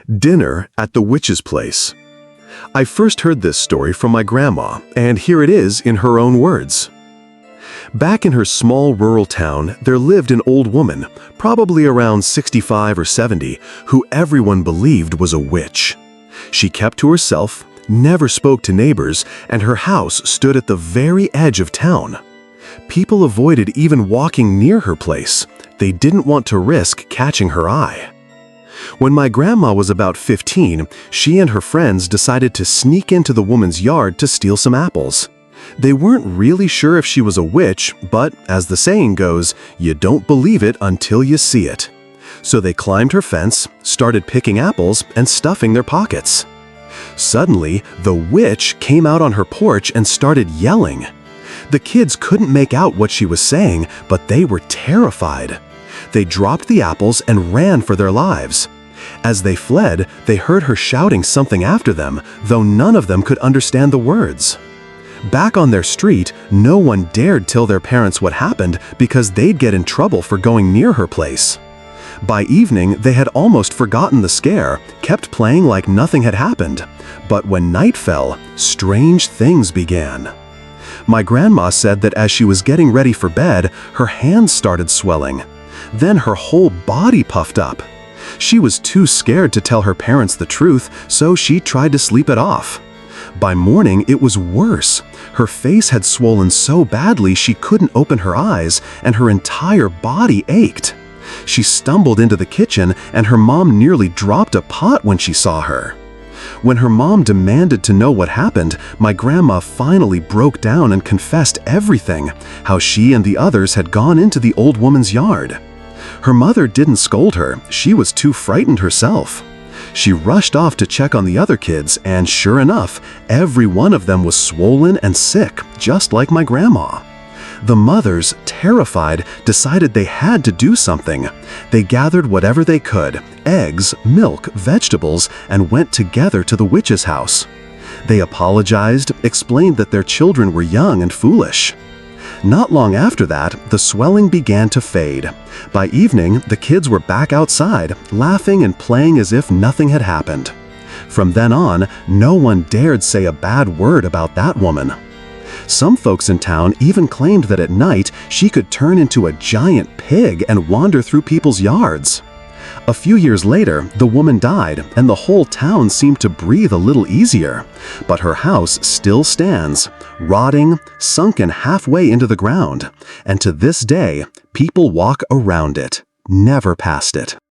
Dinner at the witch's place. I first heard this story from my grandma, and here it is in her own words. Back in her small rural town, there lived an old woman, probably around 65 or 70, who everyone believed was a witch. She kept to herself, never spoke to neighbors, and her house stood at the very edge of town. People avoided even walking near her place. They didn't want to risk catching her eye. When my grandma was about 15, she and her friends decided to sneak into the woman's yard to steal some apples. They weren't really sure if she was a witch, but as the saying goes, you don't believe it until you see it. So they climbed her fence, started picking apples, and stuffing their pockets. Suddenly, the witch came out on her porch and started yelling. The kids couldn't make out what she was saying, but they were terrified. They dropped the apples and ran for their lives. As they fled, they heard her shouting something after them, though none of them could understand the words. Back on their street, no one dared tell their parents what happened because they'd get in trouble for going near her place. By evening, they had almost forgotten the scare, kept playing like nothing had happened. But when night fell, strange things began. My grandma said that as she was getting ready for bed, her hands started swelling. Then her whole body puffed up. She was too scared to tell her parents the truth, so she tried to sleep it off. By morning, it was worse. Her face had swollen so badly she couldn't open her eyes, and her entire body ached. She stumbled into the kitchen, and her mom nearly dropped a pot when she saw her. When her mom demanded to know what happened, my grandma finally broke down and confessed everything, how she and the others had gone into the old woman's yard. Her mother didn't scold her, she was too frightened herself. She rushed off to check on the other kids, and sure enough, every one of them was swollen and sick, just like my grandma. The mothers, terrified, decided they had to do something. They gathered whatever they could, eggs, milk, vegetables, and went together to the witch's house. They apologized, explained that their children were young and foolish. Not long after that, the swelling began to fade. By evening, the kids were back outside, laughing and playing as if nothing had happened. From then on, no one dared say a bad word about that woman. Some folks in town even claimed that at night she could turn into a giant pig and wander through people's yards. A few years later, the woman died, and the whole town seemed to breathe a little easier. But her house still stands, rotting, sunken halfway into the ground. And to this day, people walk around it, never past it.